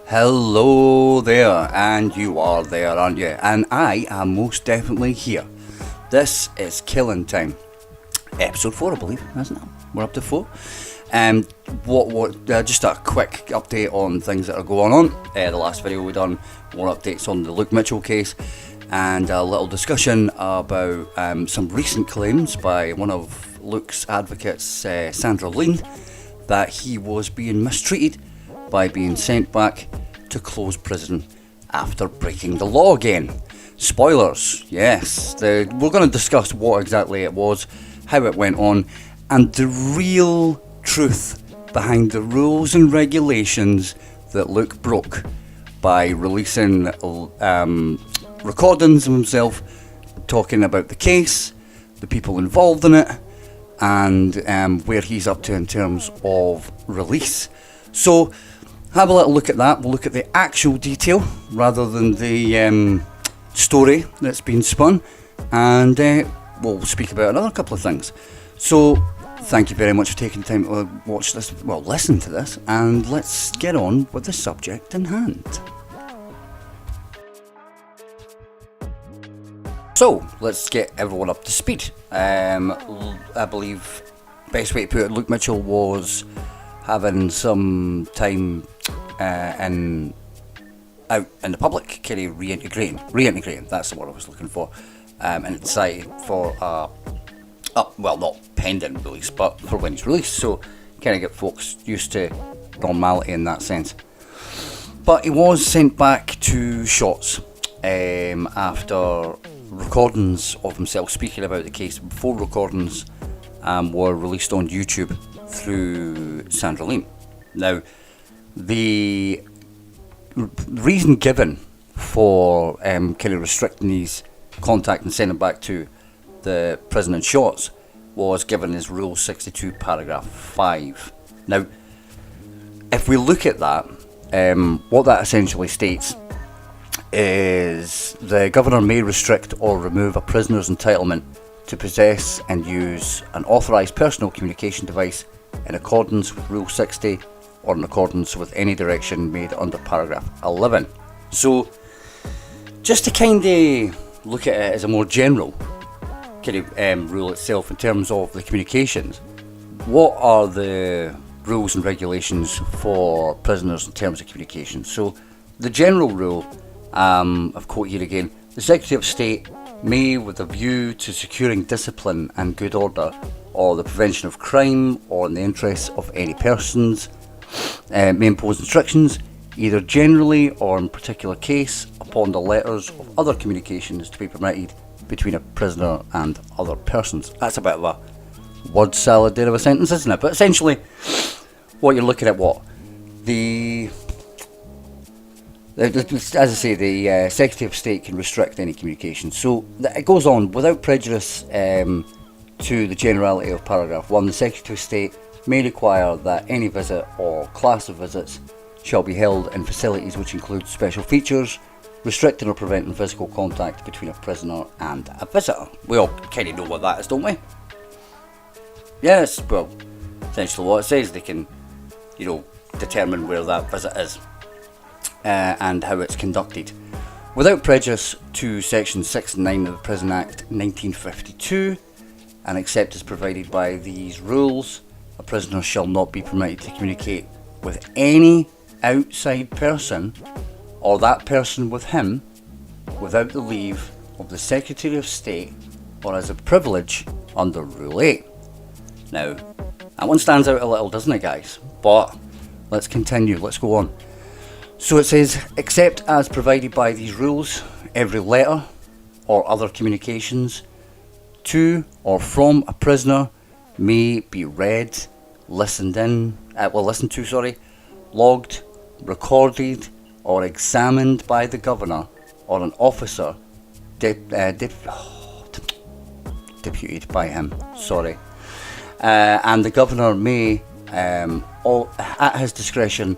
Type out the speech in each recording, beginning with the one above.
Hello there, and you are there, aren't you? And I am most definitely here. This is Killin Time, episode 4, I believe, isn't it? We're up to 4. Just a quick update on things that are going on. The last video we done more updates on the Luke Mitchell case, and a little discussion about some recent claims by one of Luke's advocates, Sandra Lean, that he was being mistreated by being sent back to closed prison after breaking the law again. Spoilers, yes. We're going to discuss what exactly it was, how it went on, and the real truth behind the rules and regulations that Luke broke by releasing recordings of himself talking about the case, the people involved in it, and where he's up to in terms of release. So have a little look at that. We'll look at the actual detail rather than the story that's been spun, and we'll speak about another couple of things. So thank you very much for taking time to watch this, well, listen to this, and let's get on with the subject in hand. So let's get everyone up to speed. I believe best way to put it, Luke Mitchell was having some time out in the public, kind of reintegrating, that's the word I was looking for, in society for well, not pending release, but for when he's released, so kind of get folks used to normality in that sense. But he was sent back to shots after recordings of himself speaking about the case. Before recordings were released on YouTube through Sandra Lean. Now, the reason given for kind of restricting his contact and sending back to the prison in shots was given as Rule 62, Paragraph 5. Now, if we look at that, what that essentially states is the governor may restrict or remove a prisoner's entitlement to possess and use an authorised personal communication device in accordance with Rule 60 or in accordance with any direction made under Paragraph 11. So, just to kind of look at it as a more general kind of rule itself in terms of the communications, what are the rules and regulations for prisoners in terms of communication? So, the general rule, I've quote here again, the Secretary of State may, with a view to securing discipline and good order, or the prevention of crime, or in the interests of any persons, may impose restrictions, either generally or in particular case, upon the letters of other communications to be permitted between a prisoner and other persons. That's a bit of a word salad there of a sentence, isn't it? But essentially, what you're looking at, as I say, the Secretary of State can restrict any communication. So it goes on, without prejudice to the generality of Paragraph 1, the Secretary of State may require that any visit or class of visits shall be held in facilities which include special features, restricting or preventing physical contact between a prisoner and a visitor. We all kind of know what that is, don't we? Yes, well, essentially what it says, they can, determine where that visit is and how it's conducted. Without prejudice to Section 6 and 9 of the Prison Act 1952, and except as provided by these rules, a prisoner shall not be permitted to communicate with any outside person or that person with him without the leave of the Secretary of State or as a privilege under Rule 8. Now, that one stands out a little, doesn't it, guys? But let's continue, let's go on. So it says, except as provided by these rules, every letter or other communications to or from a prisoner may be read, listened to, logged, recorded, or examined by the governor or an officer deputed by him. And the governor may, at his discretion,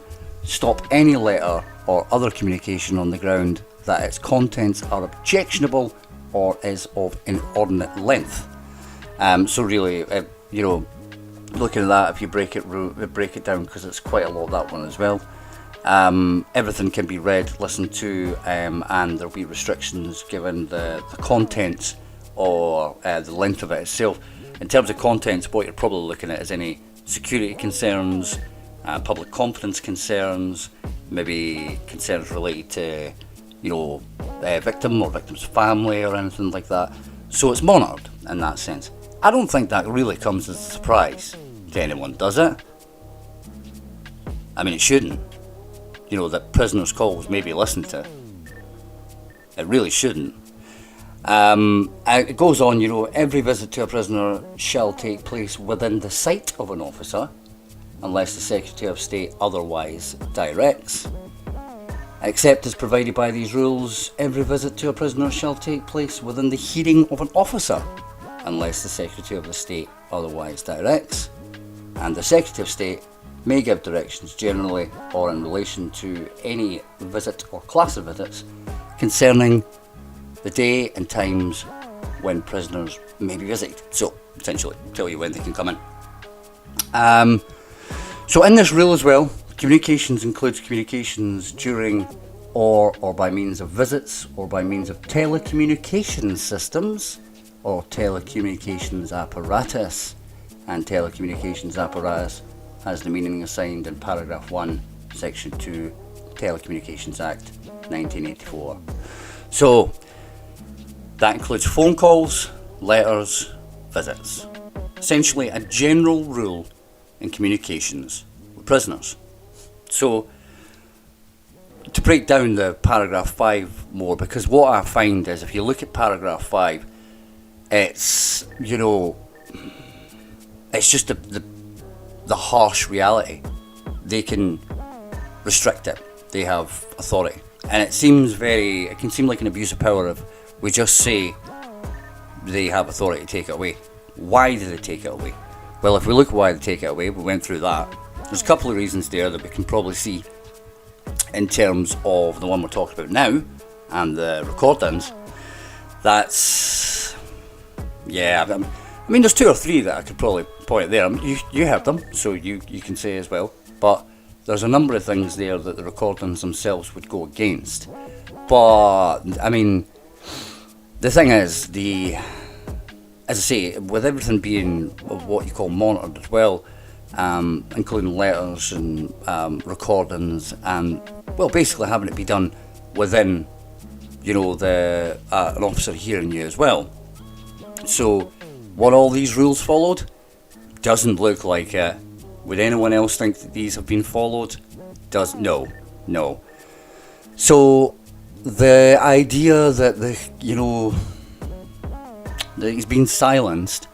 stop any letter or other communication on the ground that its contents are objectionable or is of inordinate length. So really, looking at that, if you break it down, because it's quite a lot, that one as well. Everything can be read, listened to, and there'll be restrictions given the contents or the length of it itself. In terms of contents, what you're probably looking at is any security concerns, public confidence concerns, maybe concerns related to, victim or victim's family or anything like that. So it's monitored in that sense. I don't think that really comes as a surprise to anyone, does it? I mean, it shouldn't. That prisoners' calls may be listened to. It really shouldn't. It goes on, every visit to a prisoner shall take place within the sight of an officer, unless the Secretary of State otherwise directs. Except as provided by these rules, every visit to a prisoner shall take place within the hearing of an officer, unless the Secretary of the State otherwise directs. And the Secretary of State may give directions generally or in relation to any visit or class of visits concerning the day and times when prisoners may be visited. So, essentially, tell you when they can come in. So in this rule as well, communications includes communications during or by means of visits or by means of telecommunications systems or telecommunications apparatus. And telecommunications apparatus has the meaning assigned in paragraph 1, section 2, Telecommunications Act 1984. So that includes phone calls, letters, visits. Essentially a general rule in communications with prisoners. So to break down the paragraph 5 more, because what I find is if you look at paragraph 5, it's, it's just the harsh reality. They can restrict it. They have authority. And it can seem like an abuse of power if we just say they have authority to take it away. Why do they take it away? Well, if we look at why they take it away, we went through that. There's a couple of reasons there that we can probably see in terms of the one we're talking about now and the recordings. That's, I mean, there's 2 or 3 that I could probably point there. You heard them, so you can say as well. But there's a number of things there that the recordings themselves would go against. But, I mean, the thing is, as I say, with everything being what you call monitored as well, including letters and recordings and, well, basically having it be done within, an officer hearing you as well. So, what all these rules followed doesn't look like it. Would anyone else think that these have been followed? No. So the idea that that he's been silenced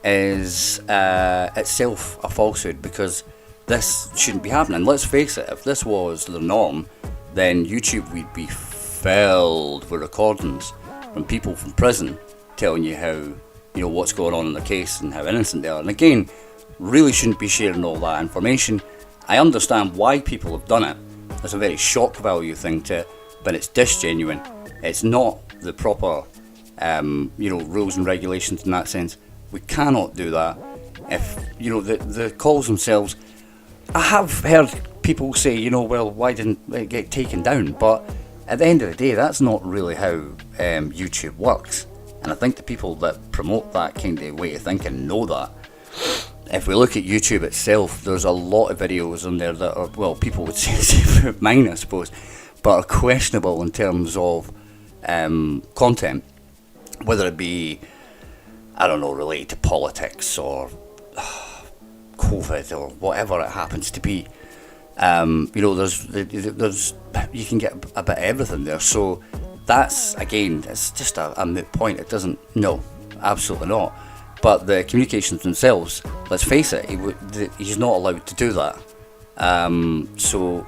is itself a falsehood, because this shouldn't be happening. Let's face it, if this was the norm, then YouTube would be filled with recordings from people from prison telling you how, what's going on in the case and how innocent they are. And again, really shouldn't be sharing all that information. I understand why people have done it. It's a very shock value thing to it, but it's disgenuine. It's not the proper, rules and regulations in that sense. We cannot do that. If, the calls themselves, I have heard people say, well, why didn't it get taken down? But at the end of the day, that's not really how YouTube works. And I think the people that promote that kind of way of thinking know that. If we look at YouTube itself, there's a lot of videos on there that are, well, people would say mine, I suppose, but are questionable in terms of content, whether it be, related to politics or COVID or whatever it happens to be. There's you can get a bit of everything there. So that's, again, it's just a moot point. It doesn't, no, absolutely not. But the communications themselves, let's face it, he's not allowed to do that. So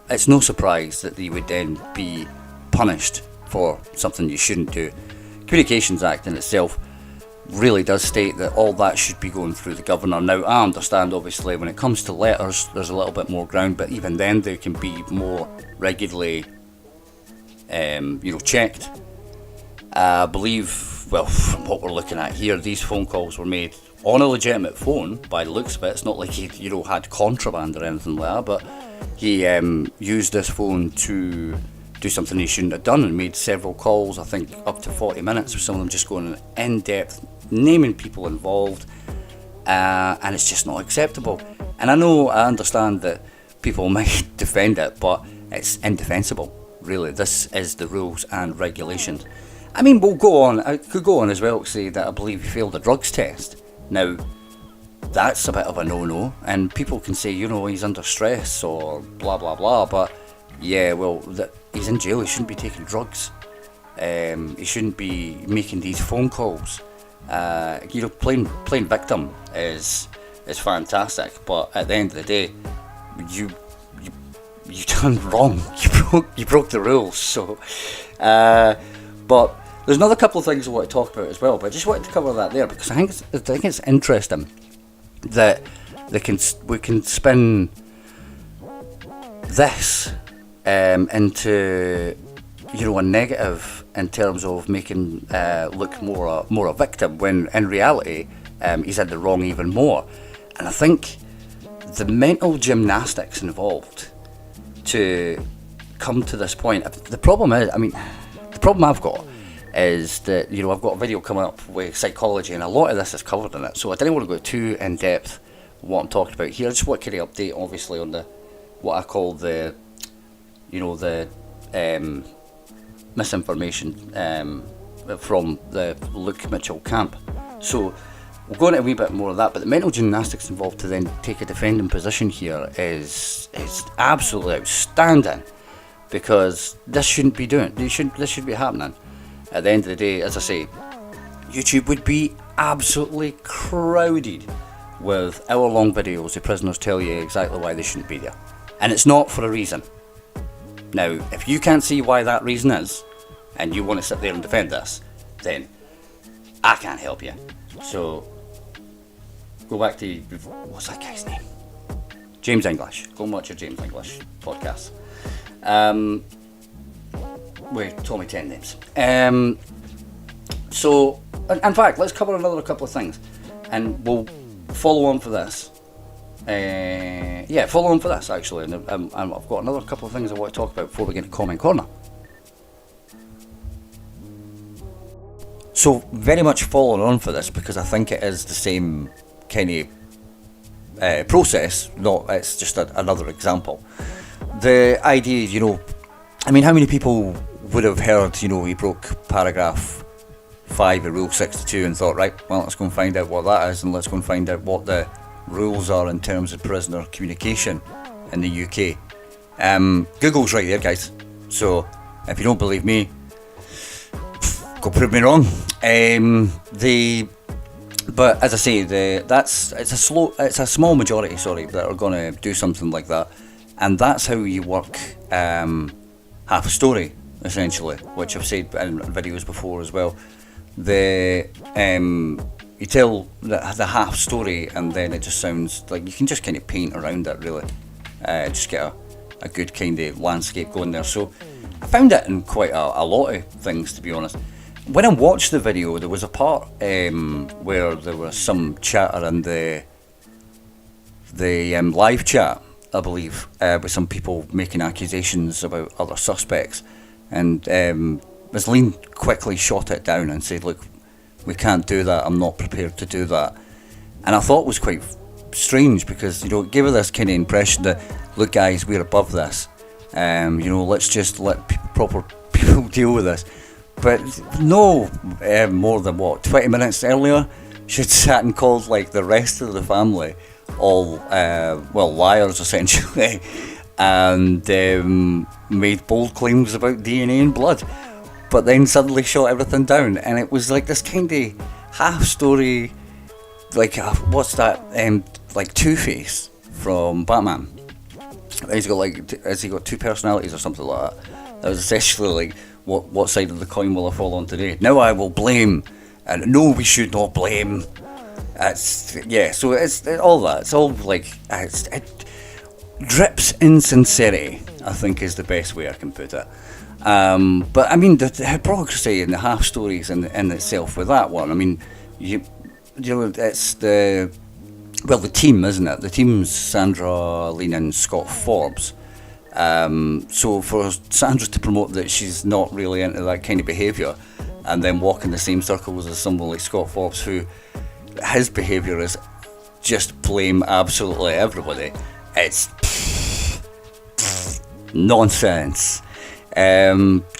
it's no surprise that he would then be punished for something you shouldn't do. Communications Act in itself really does state that all that should be going through the governor. Now, I understand, obviously, when it comes to letters, there's a little bit more ground, but even then, they can be more regularly, checked. I believe, well, from what we're looking at here, these phone calls were made on a legitimate phone, by the looks of it. It's not like he, had contraband or anything like that, but he used this phone to do something he shouldn't have done and made several calls, I think up to 40 minutes, with some of them just going in depth, naming people involved, and it's just not acceptable. And I understand that people might defend it, but it's indefensible, really. This is the rules and regulations. I mean, I could go on as well to say that I believe he failed a drugs test. Now, that's a bit of a no-no, and people can say, he's under stress or blah blah blah, but yeah, well, he's in jail, he shouldn't be taking drugs. He shouldn't be making these phone calls. Playing victim is fantastic, but at the end of the day, you done wrong. You broke the rules. So, but there's another couple of things I want to talk about as well. But I just wanted to cover that there because I think it's interesting that we can spin this into a negative in terms of making look more a victim, when in reality he's in the wrong even more. And I think the mental gymnastics involved to come to this point. The problem I've got is that I've got a video coming up with psychology, and a lot of this is covered in it, so I didn't want to go too in depth what I'm talking about here. I just want to kind of update, obviously, on what I call the misinformation from the Luke Mitchell camp. So we'll go into a wee bit more of that, but the mental gymnastics involved to then take a defending position here is absolutely outstanding, because this shouldn't be this should be happening. At the end of the day, as I say, YouTube would be absolutely crowded with hour-long videos of prisoners tell you exactly why they shouldn't be there. And it's not for a reason. Now, if you can't see why that reason is, and you want to sit there and defend this, then I can't help you. So, go back to, what's that guy's name? James English. Go and watch your James English podcast. With Tommy 10 names. So, in fact, let's cover another couple of things, and we'll follow on for this. Follow on for this actually, and I've got another couple of things I want to talk about before we get to Comment Corner. So, very much following on for this, because I think it is the same kind of process. It's just another example. The idea, how many people would have heard, he broke paragraph 5 of Rule 62 and thought, right, well, let's go and find out what that is, and let's go and find out what the rules are in terms of prisoner communication in the UK. Google's right there, guys. So if you don't believe me, go prove me wrong. But as I say, it's a small majority, that are going to do something like that, and that's how you work half a story, essentially, which I've said in videos before as well. You tell the half story, and then it just sounds like you can just kind of paint around it, really. Just get a good kind of landscape going there. So I found it in quite a lot of things, to be honest. When I watched the video, there was a part where there was some chatter in the live chat, I believe, with some people making accusations about other suspects, and Ms. Lean quickly shot it down and said, look, we can't do that, I'm not prepared to do that. And I thought it was quite strange, because it gave her this kind of impression that, look guys, we're above this, let's just let proper people deal with this. But no, more than 20 minutes earlier, she'd sat and called like the rest of the family all liars, essentially, and made bold claims about DNA and blood, but then suddenly shot everything down. And it was like this kind of half story, like what's that, like Two-Face from Batman. Has he got two personalities or something like that? That was essentially like, what side of the coin will I fall on today? Now I will blame and no, we should not blame. So it's all that. It's all like it drips insincerity, I think, is the best way I can put it. But I mean, the hypocrisy and the half stories in itself with that one. I mean, you know, it's the team, isn't it? The team's Sandra Lean and Scott Forbes. So for Sandra to promote that she's not really into that kind of behaviour, and then walk in the same circles as someone like Scott Forbes, who his behaviour is just blame absolutely everybody. It's nonsense.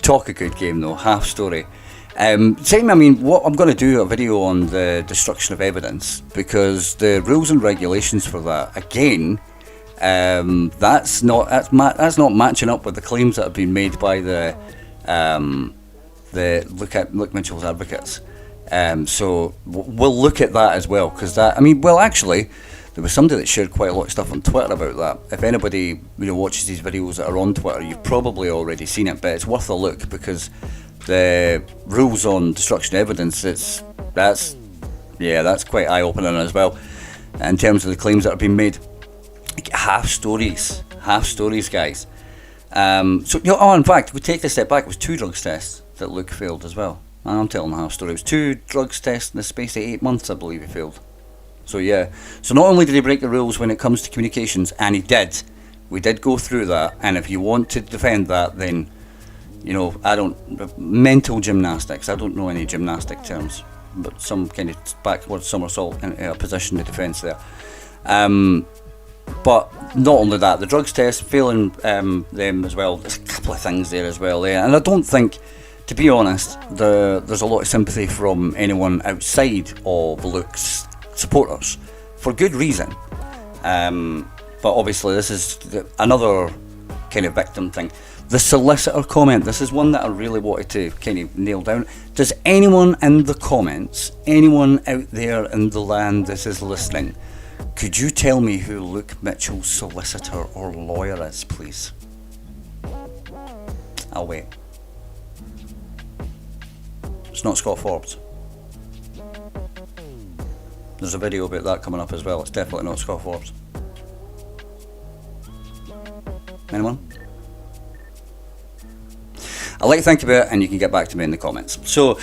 Talk a good game though, half story. Same, I mean, what I'm going to do a video on the destruction of evidence, because the rules and regulations for that, again, that's not matching up with the claims that have been made by the Luke Mitchell's advocates. So we'll look at that as well, because that, I mean, well, actually, there was somebody that shared quite a lot of stuff on Twitter about that. If anybody watches these videos that are on Twitter, you've probably already seen it, but it's worth a look, because the rules on destruction of evidence, that's quite eye-opening as well, in terms of the claims that are being made. Half stories, guys. In fact, we take a step back. It was 2 drugs tests that Luke failed as well. I'm telling the half story. It was 2 drugs tests in the space of 8 months, I believe he failed. So yeah, so not only did he break the rules when it comes to communications, and we did go through that, and if you want to defend that, then, mental gymnastics, I don't know any gymnastic terms, but some kind of backward somersault into a position of defence there. But not only that, the drugs test, failing them as well, there's a couple of things there as well, and I don't think, to be honest, there's a lot of sympathy from anyone outside of Luke's supporters, for good reason. But obviously this is another kind of victim thing. The solicitor comment, this is one that I really wanted to kind of nail down. Does anyone in the comments, anyone out there in the land that is listening, could you tell me who Luke Mitchell's solicitor or lawyer is, please? I'll wait. It's not Scott Forbes. There's a video about that coming up as well. It's definitely not Scott Forbes. Anyone? I'll let you think about it, and you can get back to me in the comments. So,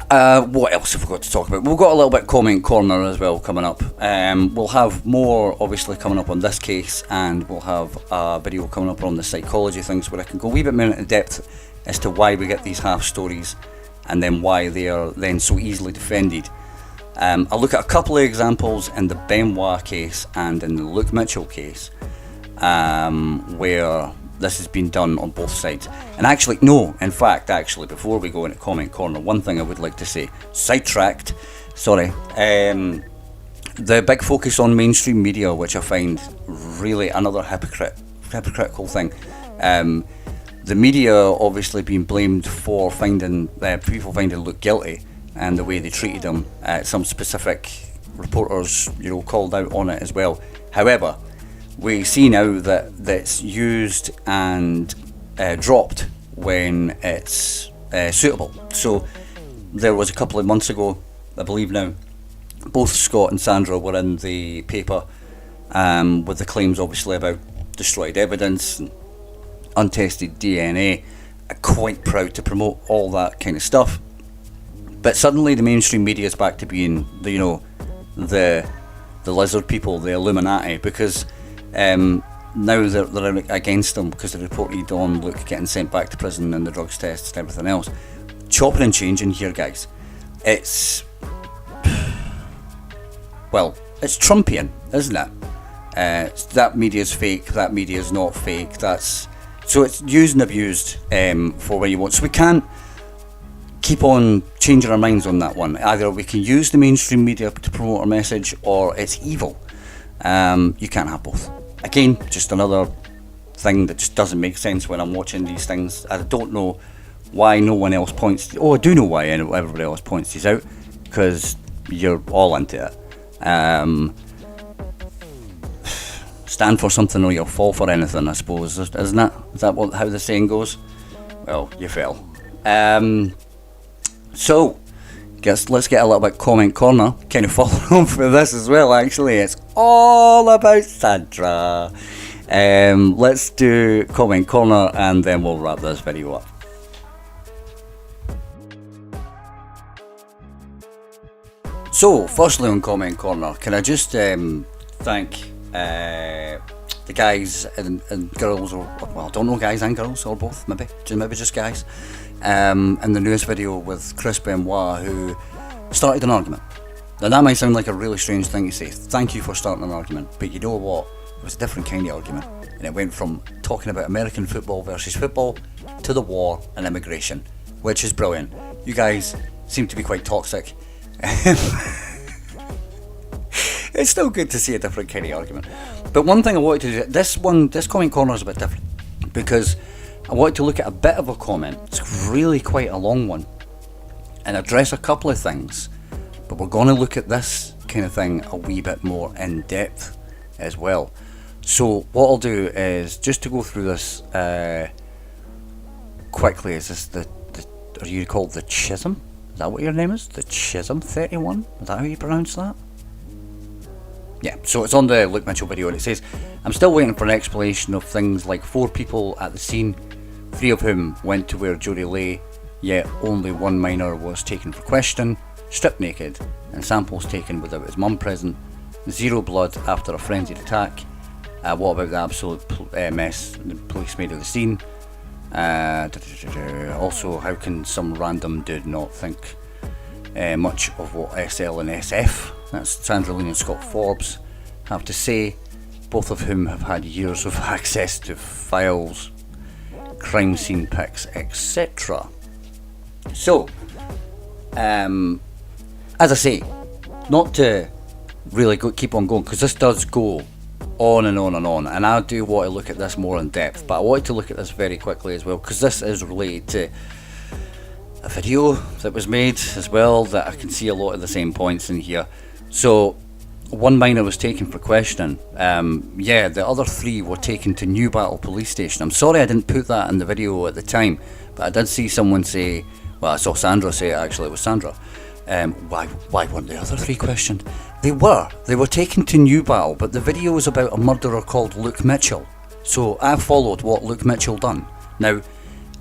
what else have we got to talk about? We've got a little bit comment corner as well coming up. We'll have more obviously coming up on this case, and we'll have a video coming up on the psychology things where I can go a wee bit more into depth as to why we get these half stories, and then why they are then so easily defended. I'll look at a couple of examples in the Benoit case and in the Luke Mitchell case, where this has been done on both sides. And actually, before we go into comment corner, one thing I would like to say, sidetracked, sorry, the big focus on mainstream media, which I find really another hypocritical thing. The media obviously being blamed for finding people finding Luke guilty, and the way they treated him. Some specific reporters, called out on it as well. However, we see now that it's used and dropped when it's suitable. So there was a couple of months ago, I believe now, both Scott and Sandra were in the paper with the claims obviously about destroyed evidence, untested DNA. Quite proud to promote all that kind of stuff. But suddenly the mainstream media is back to being the lizard people, the Illuminati, because now they're against them because they reported on Luke getting sent back to prison and the drugs tests and everything else. Chopping and changing here, guys. It's Trumpian, isn't it? That media's fake, that media's not fake, so it's used and abused for when you want. So we can't keep on changing our minds on that one. Either we can use the mainstream media to promote our message, or it's evil. You can't have both. Again, just another thing that just doesn't make sense when I'm watching these things. I don't know why no one else points. I do know why everybody else points these out, because you're all into it. Stand for something or you'll fall for anything, I suppose, isn't it? Is that how the saying goes? Well, you fell. So, let's get a little bit comment corner, kind of following on for this as well. Actually, it's all about Sandra. Let's do comment corner, and then we'll wrap this video up. So, firstly on comment corner, can I just thank the guys and girls, or well, I don't know, guys and girls, or both, maybe just guys, in the newest video with Chris Benoit, who started an argument. Now that might sound like a really strange thing to say, thank you for starting an argument, but you know what, it was a different kind of argument, and it went from talking about American football versus football to the war and immigration, which is brilliant. You guys seem to be quite toxic. It's still good to see a different kind of argument. But one thing I wanted to do, this comment corner is a bit different, because I wanted to look at a bit of a comment. It's really quite a long one, and address a couple of things, but we're going to look at this kind of thing a wee bit more in depth as well. So what I'll do is, just to go through this quickly, is this are you called the Chisholm? Is that what your name is? The Chisholm 31? Is that how you pronounce that? Yeah, so it's on the Luke Mitchell video, and it says, I'm still waiting for an explanation of things like 4 people at the scene, 3 of whom went to where Jodie lay, yet only 1 minor was taken for question, stripped naked, and samples taken without his mum present, 0 blood after a frenzied attack. What about the absolute mess the police made of the scene? Also, how can some random dude not think much of what SL and SF, that's Sandra Lean and Scott Forbes, have to say, both of whom have had years of access to files, crime scene pics, etc. So, as I say, not to really keep on going, because this does go on and on and on, and I do want to look at this more in depth, but I wanted to look at this very quickly as well, because this is related to a video that was made as well, that I can see a lot of the same points in here. So 1 minor was taken for questioning. Yeah, the other 3 were taken to Newbattle police station. I'm sorry I didn't put that in the video at the time, but I did see someone say, well, I saw Sandra say it, actually, it was Sandra. Why weren't the other 3 questioned? They were taken to Newbattle, but the video was about a murderer called Luke Mitchell. So I followed what Luke Mitchell done. Now,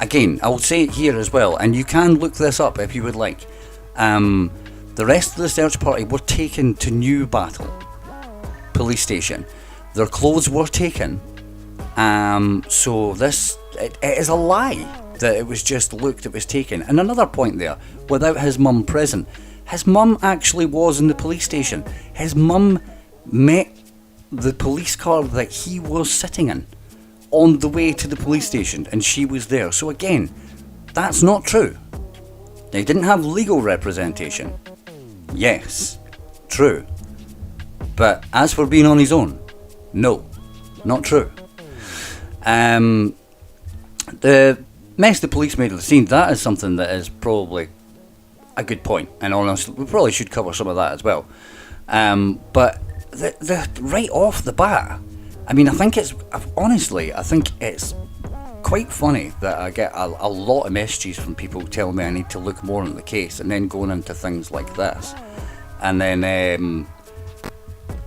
again, I will say it here as well, and you can look this up if you would like. The rest of the search party were taken to Newbattle police station. Their clothes were taken. So it is a lie that it was just Luke that was taken. And another point there, without his mum present. His mum actually was in the police station. His mum met the police car that he was sitting in on the way to the police station, and she was there. So again, that's not true. They didn't have legal representation. Yes, true. But as for being on his own, no, not true. The mess the police made of the scene, that is something that is probably a good point, and honestly, we probably should cover some of that as well. But the right off the bat, I mean, I think it's quite funny that I get a lot of messages from people telling me I need to look more into the case, and then going into things like this, and then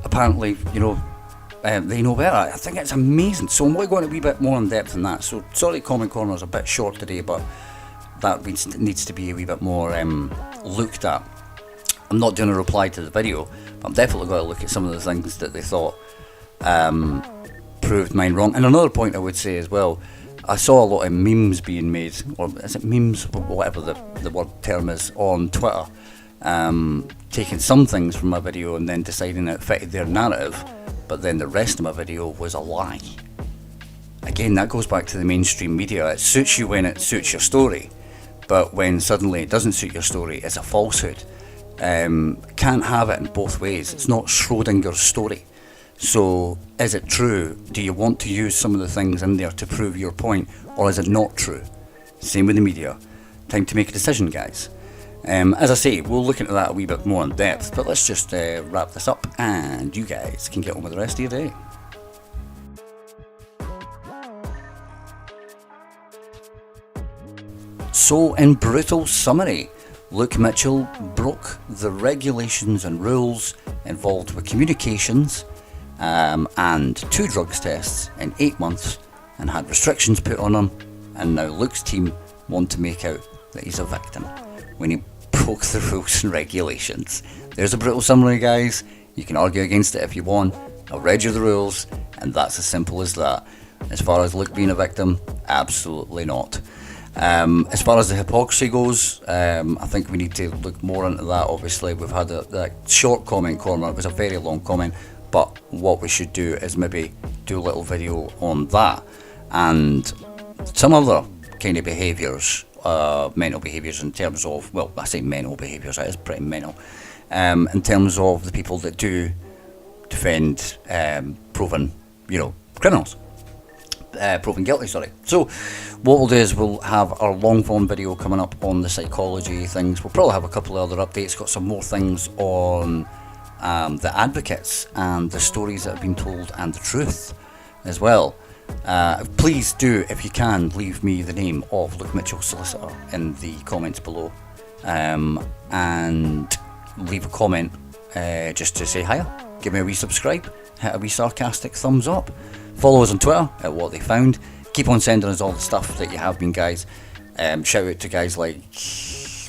apparently, you know, they know better. I think it's amazing. So I'm going to go into a wee bit more in depth than that. So sorry, comment corner is a bit short today, but that needs to be a wee bit more looked at. I'm not doing a reply to the video, but I'm definitely going to look at some of the things that they thought proved mine wrong. And another point I would say as well, I saw a lot of memes being made, or is it memes, or whatever the word term is, on Twitter, taking some things from my video and then deciding it fitted their narrative, but then the rest of my video was a lie. Again, that goes back to the mainstream media. It suits you when it suits your story, but when suddenly it doesn't suit your story, it's a falsehood. Can't have it in both ways. It's not Schrodinger's story. So, is it true? Do you want to use some of the things in there to prove your point, or is it not true? Same with the media. Time to make a decision, guys. As I say, we'll look into that a wee bit more in depth, but let's just wrap this up, and you guys can get on with the rest of your day. So, in brutal summary, Luke Mitchell broke the regulations and rules involved with communications and 2 drugs tests in 8 months and had restrictions put on him, and now Luke's team want to make out that he's a victim when he broke the rules and regulations. There's a brutal summary, guys. You can argue against it if you want. I've read you the rules, and that's as simple as that. As far as Luke being a victim, absolutely not. As far as the hypocrisy goes, I think we need to look more into that. Obviously, we've had that short comment corner. It was a very long comment, but what we should do is maybe do a little video on that and some other kind of behaviours, mental behaviours in terms of, well, I say mental behaviours, it is pretty mental, in terms of the people that do defend proven, criminals. Proven guilty, sorry. So what we'll do is we'll have our long form video coming up on the psychology things. We'll probably have a couple of other updates, got some more things on the advocates and the stories that have been told and the truth as well. Please do, if you can, leave me the name of Luke Mitchell solicitor in the comments below, and leave a comment just to say hiya, give me a wee subscribe, hit a wee sarcastic thumbs up. Follow us on Twitter at What They Found. Keep on sending us all the stuff that you have been, guys. Shout out to guys like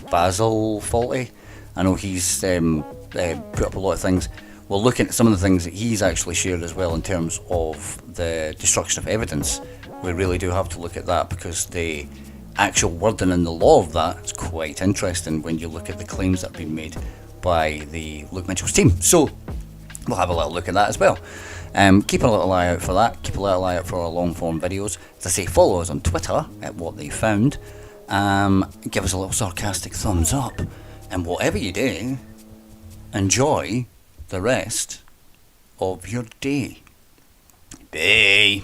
Basil Faulty. I know he's put up a lot of things. We'll look at some of the things that he's actually shared as well in terms of the destruction of evidence. We really do have to look at that, because the actual wording in the law of that is quite interesting when you look at the claims that have been made by the Luke Mitchell's team. So we'll have a little look at that as well. Keep a little eye out for that. Keep a little eye out for our long form videos. As I say, follow us on Twitter at What They Found. Give us a little sarcastic thumbs up. And whatever you do, enjoy the rest of your day. Bye.